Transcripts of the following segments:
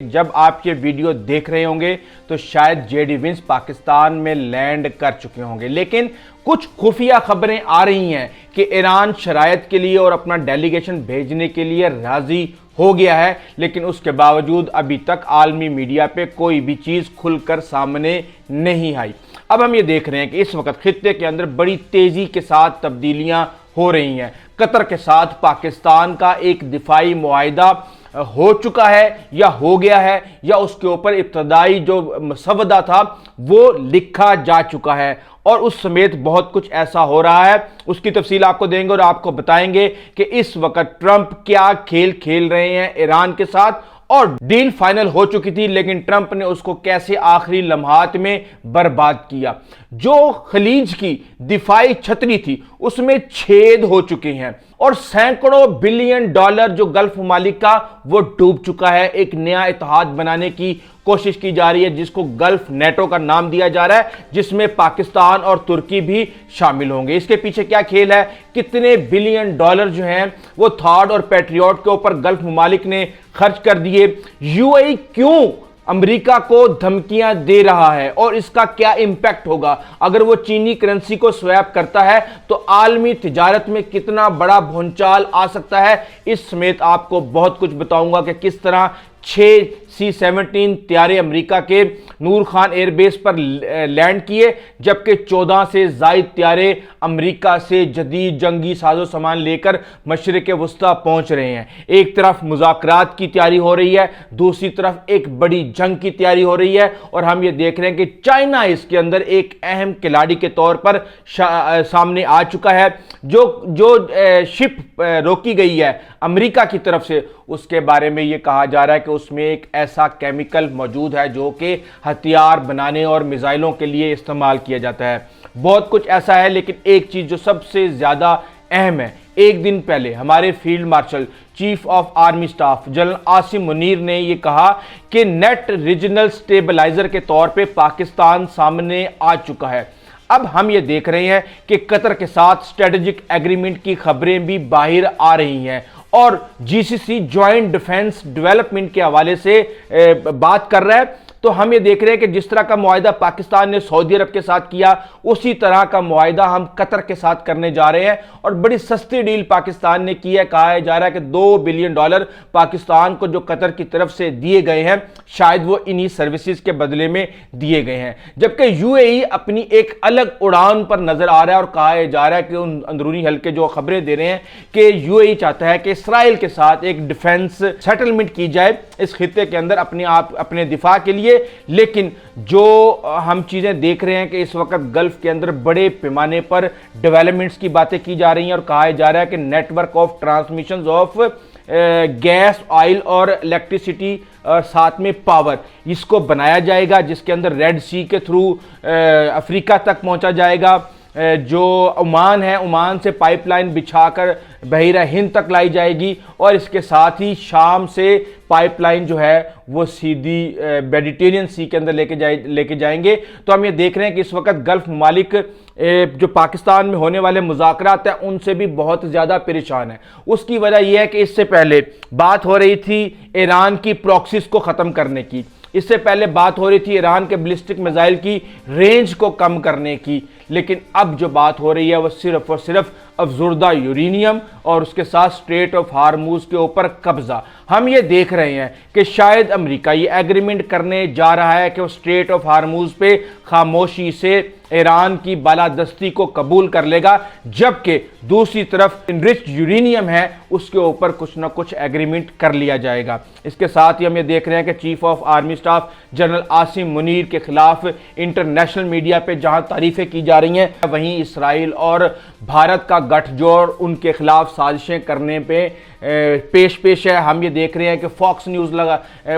जब आप ये वीडियो देख रहे होंगे तो शायद जेडी विंस पाकिस्तान में लैंड कर चुके होंगे, लेकिन कुछ खुफिया खबरें आ रही हैं कि ईरान शरायत के लिए और अपना डेलीगेशन भेजने के लिए राजी हो गया है, लेकिन उसके बावजूद अभी तक आलमी मीडिया पे कोई भी चीज़ खुलकर सामने नहीं आई। अब हम ये देख रहे हैं कि इस वक्त खित्ते के अंदर बड़ी तेज़ी के साथ तब्दीलियां हो रही हैं। कतर के साथ पाकिस्तान का एक दिफाई मुआहिदा हो चुका है या हो गया है, या उसके ऊपर इब्तदाई जो मसवदा था वो लिखा जा चुका है, और उस समेत बहुत कुछ ऐसा हो रहा है। उसकी तफसील आपको देंगे और आपको बताएंगे कि इस वक्त ट्रंप क्या खेल खेल रहे हैं ईरान के साथ, और डील फाइनल हो चुकी थी लेकिन ट्रंप ने उसको कैसे आखिरी लम्हात में बर्बाद किया। जो खलीज की दिफाई छतरी थी उसमें छेद हो चुके हैं और सैकड़ों बिलियन डॉलर जो गल्फ ममालिक का वो डूब चुका है। एक नया इत्तेहाद बनाने की कोशिश की जा रही है जिसको गल्फ नेटो का नाम दिया जा रहा है, जिसमें पाकिस्तान और तुर्की भी शामिल होंगे। इसके पीछे क्या खेल है, कितने बिलियन डॉलर जो हैं वो थॉड और पैट्रियट के ऊपर गल्फ ममालिक ने खर्च कर दिए। यूएई क्यों अमेरिका को धमकियां दे रहा है और इसका क्या इंपैक्ट होगा अगर वो चीनी करेंसी को स्वैप करता है, तो आलमी तिजारत में कितना बड़ा भूचाल आ सकता है। इस समेत आपको बहुत कुछ बताऊंगा कि किस तरह 6 C-17 त्यारे अमेरिका के नूर खान एयरबेस पर लैंड किए, जबकि 14 से ज़ायद त्यारे अमेरिका से जदीद जंगी साजो सामान लेकर मशरिक़ वस्ता पहुंच रहे हैं। एक तरफ मुज़ाकरात की तैयारी हो रही है, दूसरी तरफ एक बड़ी जंग की तैयारी हो रही है, और हम ये देख रहे हैं कि चाइना इसके अंदर एक अहम खिलाड़ी के तौर पर सामने आ चुका है। जो शिप रोकी गई है अमेरिका की तरफ से, उसके बारे में ये कहा जा रहा है कि उसमें एक ऐसा केमिकल मौजूद है जो कि हथियार बनाने और मिसाइलों के लिए इस्तेमाल किया जाता है। बहुत कुछ ऐसा है, लेकिन एक चीज़ जो सबसे ज़्यादा अहम है, एक दिन पहले हमारे field marshal chief of army staff general Asim Munir ने यह कहा कि नेट रीजनल स्टेबलाइजर के तौर पे पाकिस्तान सामने आ चुका है। अब हम ये देख रहे हैं कि कतर के साथ स्ट्रेटेजिक एग्रीमेंट की खबरें भी बाहर आ रही हैं, और जीसीसी ज्वाइंट डिफेंस डेवलपमेंट के हवाले से बात कर रहा है। तो हम ये देख रहे हैं कि जिस तरह का मुआहिदा पाकिस्तान ने सऊदी अरब के साथ किया, उसी तरह का मुआहिदा हम कतर के साथ करने जा रहे हैं, और बड़ी सस्ती डील पाकिस्तान ने की है। कहा जा रहा है कि $2 बिलियन पाकिस्तान को जो कतर की तरफ से दिए गए हैं, शायद वो इन्हीं सर्विसेज के बदले में दिए गए हैं। जबकि यूएई अपनी एक अलग उड़ान पर नजर आ रहा है, और कहा जा रहा है कि उन अंदरूनी हल्के जो खबरें दे रहे हैं कि यूएई चाहता है कि इसराइल के साथ एक डिफेंस सेटलमेंट की जाए इस खित्ते के अंदर अपने दिफा के लिए। लेकिन जो हम चीजें देख रहे हैं कि इस वक्त गल्फ के अंदर बड़े पैमाने पर डेवलपमेंट्स की बातें की जा रही हैं, और कहा जा रहा है कि network of transmission of gas, oil और इलेक्ट्रिसिटी, साथ में पावर, इसको बनाया जाएगा, जिसके अंदर रेड सी के थ्रू अफ्रीका तक पहुंचा जाएगा। जो ओमान है, ओमान से पाइपलाइन बिछाकर बहिरा हिंद तक लाई जाएगी, और इसके साथ ही शाम से पाइपलाइन जो है वो सीधी मेडिटेरियन सी के अंदर लेके जाएंगे। तो हम ये देख रहे हैं कि इस वक्त गल्फ ममालिक जो पाकिस्तान में होने वाले मुज़ाकरात हैं उनसे भी बहुत ज़्यादा परेशान है। उसकी वजह यह है कि इससे पहले बात हो रही थी ईरान की प्रॉक्सीज को ख़त्म करने की, इससे पहले बात हो रही थी ईरान के बैलिस्टिक मिसाइल की रेंज को कम करने की, लेकिन अब जो बात हो रही है वो सिर्फ और सिर्फ अफजुर्दा यूरेनियम और उसके साथ स्ट्रेट ऑफ हार्मूज के ऊपर कब्जा। हम ये देख रहे हैं कि शायद अमेरिका ये एग्रीमेंट करने जा रहा है कि वो स्ट्रेट ऑफ हार्मूज पे खामोशी से ईरान की बालादस्ती को कबूल कर लेगा, जबकि दूसरी तरफ इनरिच्ड यूरेनियम है उसके ऊपर कुछ ना कुछ एग्रीमेंट कर लिया जाएगा। इसके साथ ही हम ये देख रहे हैं कि chief of army staff general Asim Munir के खिलाफ इंटरनेशनल मीडिया पे जहां तारीफें की जा रही हैं, वहीं इसराइल और भारत का गठजोड़ उनके खिलाफ साजिशें करने पे पेश है। हम ये देख रहे हैं कि फॉक्स न्यूज़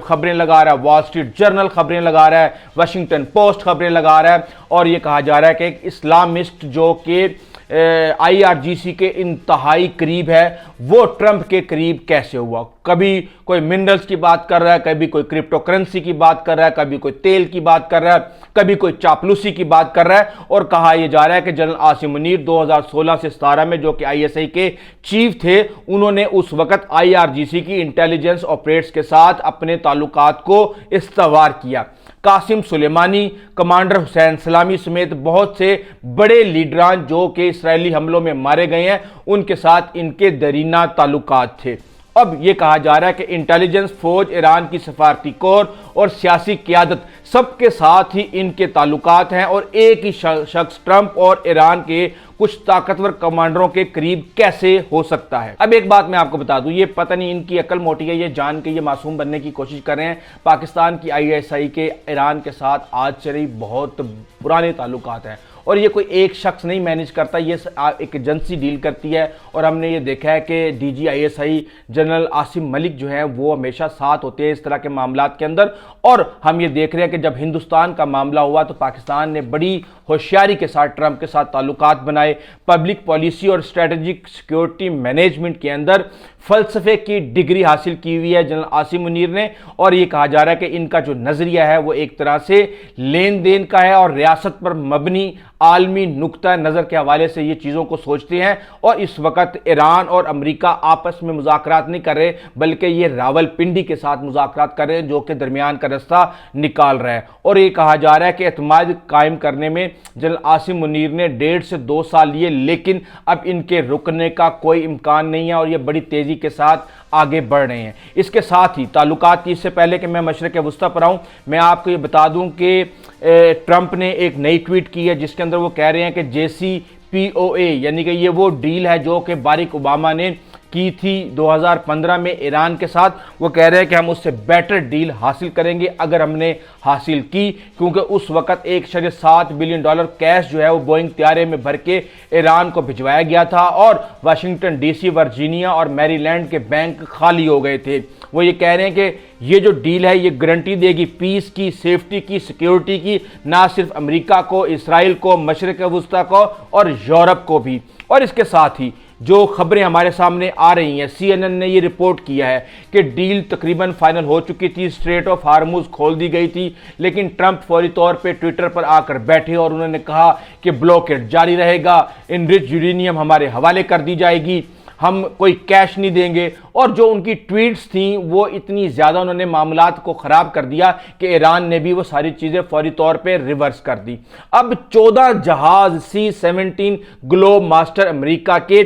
खबरें लगा रहा है, वॉल स्ट्रीट जर्नल खबरें लगा रहा है, वाशिंगटन पोस्ट खबरें लगा रहा है, और ये कहा जा रहा है कि एक इस्लामिस्ट जो कि IRGC के इंतहाई करीब है, वो ट्रंप के करीब कैसे हुआ? कभी कोई मिनरल्स की बात कर रहा है, कभी कोई क्रिप्टो करेंसी की बात कर रहा है, कभी कोई तेल की बात कर रहा है, कभी कोई चापलूसी की बात कर रहा है। और कहा यह जा रहा है कि जनरल आसिम मुनीर 2016 से 17 में, जो कि ISI के चीफ थे, उन्होंने उस वक्त IRGC की इंटेलिजेंस ऑपरेट्स के साथ अपने ताल्लुकात को इस्तवार किया। कासिम सुलेमानी, कमांडर हुसैन सलामी समेत बहुत से बड़े लीडरान जो कि इस्राएली हमलों में मारे गए हैं, उनके साथ इनके दरीना ताल्लुकात थे। अब यह कहा जा रहा है कि इंटेलिजेंस, फौज, ईरान की सफारती कोर और सियासी क़यादत सबके साथ ही इनके ताल्लुकात हैं और एक ही शख्स ट्रंप और ईरान के कुछ ताकतवर कमांडरों के करीब कैसे हो सकता है। अब एक बात मैं आपको बता दूं, ये पता नहीं इनकी अकल मोटी है, ये जान के ये मासूम बनने की कोशिश कर रहे हैं। पाकिस्तान की ISI के ईरान के साथ आज चली बहुत पुराने ताल्लुकात हैं और ये कोई एक शख्स नहीं मैनेज करता, ये एक एजेंसी डील करती है। और हमने ये देखा है कि DG ISI general Asim Malik जो है वो हमेशा साथ होते हैं इस तरह के मामलात के अंदर। और हम ये देख रहे हैं कि जब हिंदुस्तान का मामला हुआ तो पाकिस्तान ने बड़ी होशियारी के साथ ट्रंप के साथ ताल्लुकात बनाए। पब्लिक पॉलिसी और स्ट्रेटेजिक सिक्योरिटी मैनेजमेंट के अंदर फ़लसफ़े की डिग्री हासिल की हुई है जनरल आसिम मुनीर ने। और ये कहा जा रहा है कि इनका जो नज़रिया है वो एक तरह से लेन देन का है और रियासत पर मबनी आलमी नुक्ता नज़र के हवाले से ये चीज़ों को सोचते हैं। और इस वक्त ईरान और अमेरिका आपस में मुज़ाकरात नहीं कर रहे, बल्कि ये रावलपिंडी के साथ मुज़ाकरात कर रहे हैं, जो कि दरमियान का रास्ता निकाल रहा है। और ये कहा जा रहा है कि एतमाद कायम करने में जनरल आसिम मुनीर ने 1.5 से 2 साल लिए, लेकिन अब इनके रुकने का कोई इम्कान नहीं है और ये बड़ी तेज़ी के साथ आगे बढ़ रहे हैं। इसके साथ ही ताल्लुकात की, इससे पहले कि मैं मशरिक़ वस्ता पर आऊँ, मैं आपको ये बता दूं कि ट्रंप ने एक नई ट्वीट की है जिसके अंदर वो कह रहे हैं कि JCPOA यानी कि ये वो डील है जो कि बाराक ओबामा ने की थी 2015 में ईरान के साथ। वो कह रहे हैं कि हम उससे बेटर डील हासिल करेंगे अगर हमने हासिल की, क्योंकि उस वक्त $1.7 बिलियन कैश जो है वो बोइंग तैयारे में भर के ईरान को भिजवाया गया था और वाशिंगटन DC, वर्जीनिया और मैरीलैंड के बैंक खाली हो गए थे। वो ये कह रहे हैं कि ये जो डील है ये गारंटी देगी पीस की, सेफ्टी की, सिक्योरिटी की, ना सिर्फ अमेरिका को, इसराइल को, मशरिक़ वस्ता को और यूरोप को भी। और इसके साथ ही जो खबरें हमारे सामने आ रही हैं, CNN ने ये रिपोर्ट किया है कि डील तकरीबन फाइनल हो चुकी थी, स्ट्रेट ऑफ हार्मुज खोल दी गई थी, लेकिन ट्रंप फौरी तौर पे ट्विटर पर आकर बैठे और उन्होंने कहा कि ब्लॉकेड जारी रहेगा, इनरिच यूरेनियम हमारे हवाले कर दी जाएगी, हम कोई कैश नहीं देंगे। और जो उनकी ट्वीट्स थी वो इतनी ज़्यादा उन्होंने मामलात को ख़राब कर दिया कि ईरान ने भी वो सारी चीज़ें फौरी तौर पे रिवर्स कर दी। अब 14 जहाज़ C-17 ग्लोब मास्टर अमेरिका के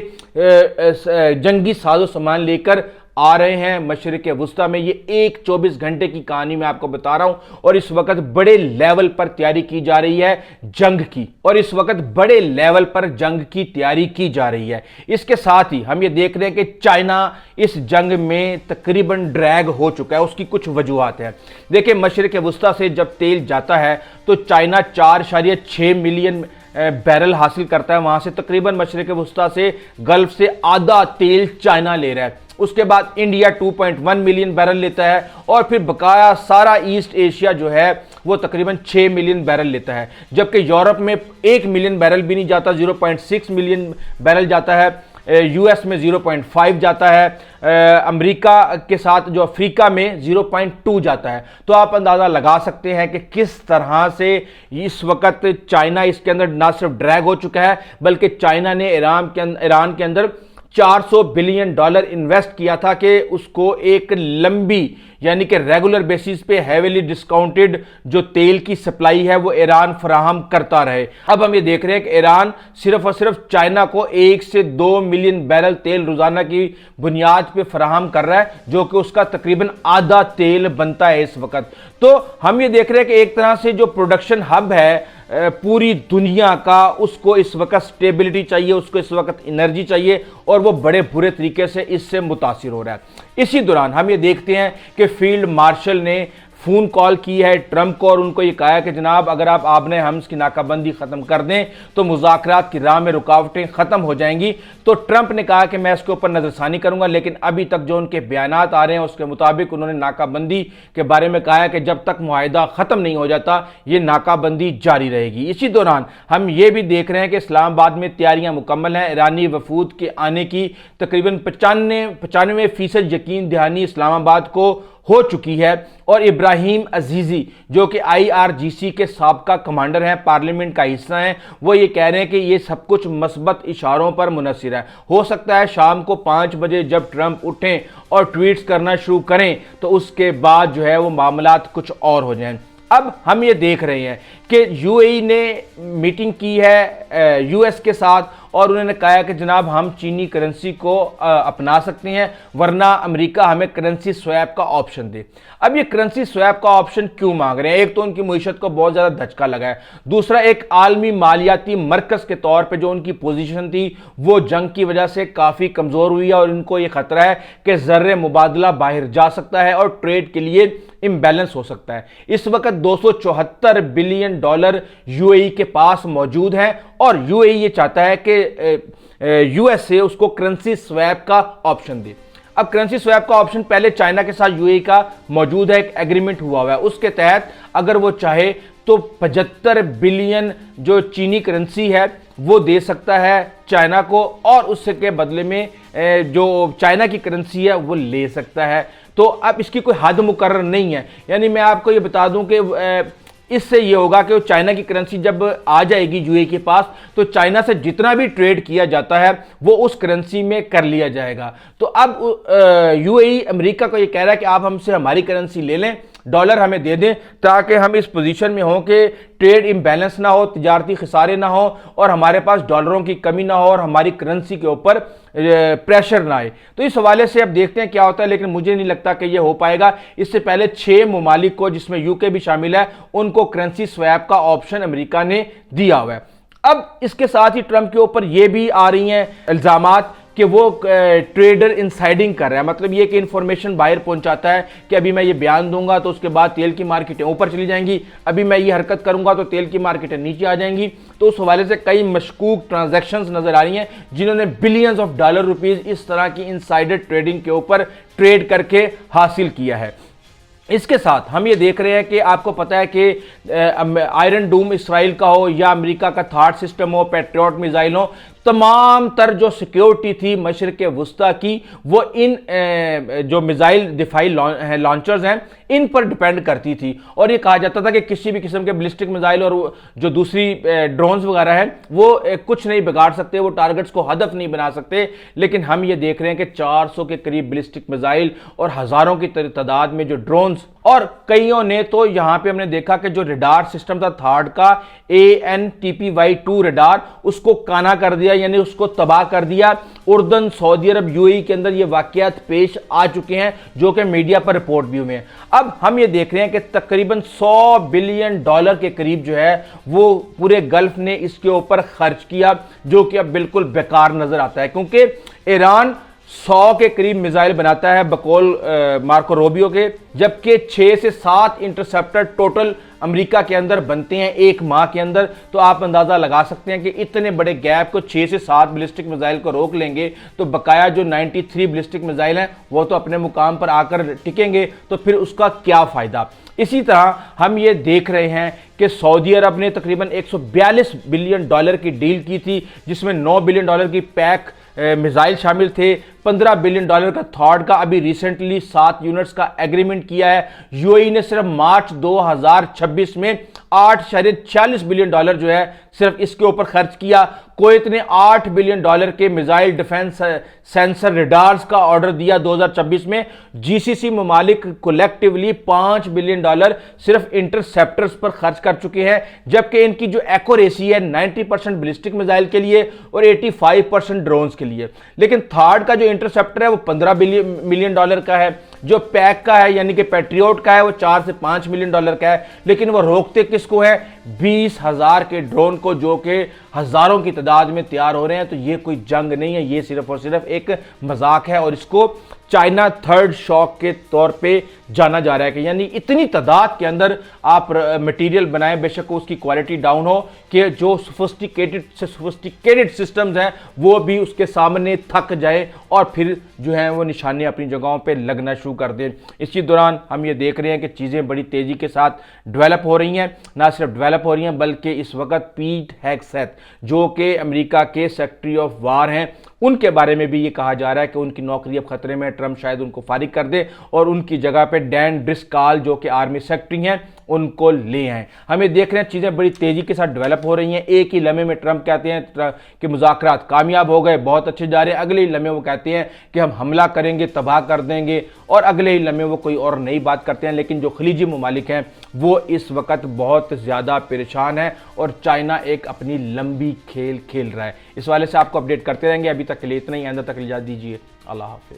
जंगी साजो सामान लेकर आ रहे हैं मशरिक़ वस्ता में। ये एक 24 घंटे की कहानी मैं आपको बता रहा हूं और इस वक्त बड़े लेवल पर तैयारी की जा रही है जंग की, और इस वक्त बड़े लेवल पर जंग की तैयारी की जा रही है। इसके साथ ही हम ये देख रहे हैं कि चाइना इस जंग में तकरीबन ड्रैग हो चुका है। उसकी कुछ वजूहात है। देखिए, मशरिक़ वस्ता से जब तेल जाता है तो चाइना 4.6 मिलियन बैरल हासिल करता है वहां से। तकरीबन मशरिक़ वस्ता से गल्फ से आधा तेल चाइना ले रहा है। उसके बाद इंडिया 2.1 मिलियन बैरल लेता है और फिर बकाया सारा ईस्ट एशिया जो है वो तकरीबन 6 मिलियन बैरल लेता है, जबकि यूरोप में 1 मिलियन बैरल भी नहीं जाता, 0.6 मिलियन बैरल जाता है। US में 0.5 जाता है, अमेरिका के साथ जो अफ्रीका में 0.2 जाता है। तो आप अंदाज़ा लगा सकते हैं कि किस तरह से इस वक्त चाइना इसके अंदर ना सिर्फ ड्रैग हो चुका है, बल्कि चाइना ने ईरान के अंदर $400 बिलियन इन्वेस्ट किया था कि उसको एक लंबी यानी कि रेगुलर बेसिस पे हैवीली डिस्काउंटेड जो तेल की सप्लाई है वो ईरान फराहम करता रहे। अब हम ये देख रहे हैं कि ईरान सिर्फ और सिर्फ चाइना को 1 से 2 मिलियन बैरल तेल रोजाना की बुनियाद पे फराहम कर रहा है, जो कि उसका तकरीबन आधा तेल बनता है इस वक्त। तो हम ये देख रहे हैं कि एक तरह से जो प्रोडक्शन हब है पूरी दुनिया का, उसको इस वक्त स्टेबिलिटी चाहिए, उसको इस वक्त एनर्जी चाहिए और वो बड़े बुरे तरीके से इससे मुतासिर हो रहा है। इसी दौरान हम ये देखते हैं कि फील्ड मार्शल ने फ़ोन कॉल की है ट्रंप को और उनको ये कहा है कि जनाब अगर आप आबने हम्स की नाकाबंदी ख़त्म कर दें तो मुज़ाकरात की राह में रुकावटें ख़त्म हो जाएंगी। तो ट्रंप ने कहा कि मैं इसके ऊपर नज़रसानी करूंगा, लेकिन अभी तक जो उनके बयानात आ रहे हैं उसके मुताबिक उन्होंने नाकाबंदी के बारे में कहा है कि जब तक मुआहिदा ख़त्म नहीं हो जाता ये नाकाबंदी जारी रहेगी। इसी दौरान हम ये भी देख रहे हैं कि इस्लामाबाद में तैयारियां मुकम्मल हैं। ईरानी वफूद के आने की तकरीबन 95% यकीन दहानी इस्लामाबाद को हो चुकी है और इब्राहिम अजीज़ी जो कि IRGC के साबका कमांडर हैं, पार्लियामेंट का हिस्सा हैं, वो ये कह रहे हैं कि ये सब कुछ मस्बत इशारों पर मुनहसर है। हो सकता है शाम को 5 बजे जब ट्रंप उठें और ट्वीट्स करना शुरू करें तो उसके बाद जो है वो मामलात कुछ और हो जाएं। अब हम ये देख रहे हैं कि UAE ने मीटिंग की है US के साथ और उन्होंने कहा है कि जनाब हम चीनी करेंसी को अपना सकते हैं वरना अमेरिका हमें करेंसी स्वैप का ऑप्शन दे। अब ये करेंसी स्वैप का ऑप्शन क्यों मांग रहे हैं? एक तो उनकी मईशत को बहुत ज़्यादा धचका लगा है, दूसरा एक आलमी मालियाती मरकज़ के तौर पे जो उनकी पोजीशन थी वो जंग की वजह से काफ़ी कमज़ोर हुई है और इनको ये खतरा है कि ज़र्रे मुबादला बाहर जा सकता है और ट्रेड के लिए इम्बैलेंस हो सकता है। इस वक्त $274 बिलियन UAE के पास मौजूद हैं और UAE ये चाहता है कि USA उसको करेंसी स्वैप का ऑप्शन दे। अब करेंसी स्वैप का ऑप्शन पहले चाइना के साथ UAE का मौजूद है, एक एग्रीमेंट हुआ हुआ है, उसके तहत अगर वो चाहे तो 75 बिलियन जो चीनी करेंसी है वो दे सकता है चाइना को और उसके बदले में जो चाइना की करेंसी है वो ले सकता है। तो अब इसकी कोई हद मुकर्रर नहीं है, यानी मैं आपको ये बता दूं कि इससे ये होगा कि चाइना की करेंसी जब आ जाएगी UAE के पास तो चाइना से जितना भी ट्रेड किया जाता है वो उस करेंसी में कर लिया जाएगा। तो अब UAE अमेरिका को ये कह रहा है कि आप हमसे हमारी करेंसी ले लें, डॉलर हमें दे दें ताकि हम इस पोजीशन में हों कि ट्रेड इम्बैलेंस ना हो, तिजारती खसारे ना हो और हमारे पास डॉलरों की कमी ना हो और हमारी करेंसी के ऊपर प्रेशर ना आए। तो इस हवाले से अब देखते हैं क्या होता है, लेकिन मुझे नहीं लगता कि यह हो पाएगा। इससे पहले 6 ममालिक को जिसमें UK भी शामिल है उनको करेंसी स्वैप का ऑप्शन अमेरिका ने दिया हुआ है। अब इसके साथ ही ट्रंप के ऊपर यह भी आ रही हैं इल्जामात कि वो ट्रेडर इनसाइडिंग कर रहा है, मतलब ये कि इंफॉर्मेशन बाहर पहुंचाता है कि अभी मैं ये बयान दूंगा तो उसके बाद तेल की मार्केटें ऊपर चली जाएंगी, अभी मैं ये हरकत करूंगा तो तेल की मार्केटें नीचे आ जाएंगी। तो उस हवाले से कई मशकूक ट्रांजैक्शंस नजर आ रही हैं जिन्होंने बिलियंस ऑफ डॉलर रुपीस इस तरह की इनसाइडर ट्रेडिंग के ऊपर ट्रेड करके हासिल किया है। इसके साथ हम ये देख रहे हैं कि आपको पता है कि आयरन डूम इसराइल का हो या अमेरिका का थार्ड सिस्टम हो, पैट्रियट मिसाइल हो, तमाम तर जो सिक्योरिटी थी मशरिक़ वुस्ता की वो इन जो मिसाइल दिफाई लॉन्चर्स हैं इन पर डिपेंड करती थी और ये कहा जाता था कि किसी भी किस्म के बैलिस्टिक मिसाइल और जो दूसरी ड्रोन्स वगैरह हैं वो कुछ नहीं बिगाड़ सकते, वो टारगेट्स को हदफ नहीं बना सकते। लेकिन हम ये देख रहे हैं कि 400 के करीब बैलिस्टिक मिसाइल और हज़ारों की तादाद में जो ड्रोन्स और कईयों ने तो यहाँ पे हमने देखा कि जो रडार सिस्टम था थार्ड का ANTPY-2 रडार उसको काना कर दिया, यानी उसको तबाह कर दिया। उर्दन, सऊदी अरब, UAE के अंदर ये वाकयात पेश आ चुके हैं जो कि मीडिया पर रिपोर्ट भी हुए हैं। अब हम ये देख रहे हैं कि तकरीबन $100 बिलियन के करीब जो है वो पूरे गल्फ ने इसके ऊपर खर्च किया, जो कि अब बिल्कुल बेकार नजर आता है क्योंकि ईरान 100 के करीब मिसाइल बनाता है बकौल मार्को रूबियो के, जबकि 6 से 7 इंटरसेप्टर टोटल अमेरिका के अंदर बनते हैं एक माह के अंदर। तो आप अंदाजा लगा सकते हैं कि इतने बड़े गैप को 6 से 7 बैलिस्टिक मिसाइल को रोक लेंगे तो बकाया जो 93 बैलिस्टिक मिसाइल हैं वो तो अपने मुकाम पर आकर टिकेंगे, तो फिर उसका क्या फायदा। इसी तरह हम ये देख रहे हैं कि सऊदी अरब ने तकरीबन $142 बिलियन की डील की थी जिसमें $9 बिलियन की पैक मिसाइल शामिल थे, $15 बिलियन का थॉर्ड का अभी रिसेंटली 7 यूनिट्स का एग्रीमेंट किया है। UAE ने सिर्फ मार्च 2026 में $8.40 बिलियन जो है सिर्फ इसके ऊपर खर्च किया। कुवैत ने $8 बिलियन के मिसाइल डिफेंस सेंसर रडार्स का ऑर्डर दिया 2026 में। GCC ममालिक कलेक्टिवली $5 बिलियन सिर्फ इंटरसेप्टर्स पर खर्च कर चुके हैं, जबकि इनकी जो एक्यूरेसी है 90% बैलिस्टिक मिसाइल के लिए और 85% ड्रोन्स के लिए। लेकिन थर्ड का जो इंटरसेप्टर है वो $15 मिलियन का है, जो पैक का है यानी कि पैट्रियट का है वो $4 से $5 मिलियन का है। लेकिन वो रोकते किसको है? 20,000 के ड्रोन को जो कि हजारों की तादाद में तैयार हो रहे हैं। तो ये कोई जंग नहीं है, ये सिर्फ और सिर्फ एक मजाक है और इसको चाइना थर्ड शॉक के तौर पे जाना जा रहा है कि यानी इतनी तादाद के अंदर आप मटेरियल बनाएं, बेशक उसकी क्वालिटी डाउन हो, कि जो सोफिस्टिकेटेड सिस्टम्स हैं वो भी उसके सामने थक जाए और फिर जो है वो निशाने अपनी जगहों पे लगना शुरू कर दें। इसी दौरान हम ये देख रहे हैं कि चीज़ें बड़ी तेज़ी के साथ डेवलप हो रही हैं, ना सिर्फ डेवलप हो रही हैं बल्कि इस वक्त पीट हेगसेथ जो कि अमेरिका के सेक्रेटरी ऑफ वार हैं, उनके बारे में भी ये कहा जा रहा है कि उनकी नौकरी अब खतरे में, ट्रंप शायद उनको फारिग कर दे और उनकी जगह पे डैन ड्रिस्काल जो कि आर्मी सेक्रेटरी हैं उनको ले आए। हमें देख रहे हैं चीज़ें बड़ी तेज़ी के साथ डेवलप हो रही हैं। एक ही लम्हे में ट्रंप कहते हैं कि मुज़ाकरात कामयाब हो गए, बहुत अच्छे जा रहे हैं, अगले ही लम्हे वो कहते हैं कि हम हमला करेंगे, तबाह कर देंगे, और अगले ही लम्हे वो कोई और नई बात करते हैं। लेकिन जो खलीजी ममालिक हैं वो इस वक्त बहुत ज़्यादा परेशान है और चाइना एक अपनी लंबी खेल खेल रहा है। इस वाले से आपको अपडेट करते रहेंगे। अभी तक के लिए इतना ही, आइंदा तक इजाज़त दीजिए। अल्लाह हाफिज़।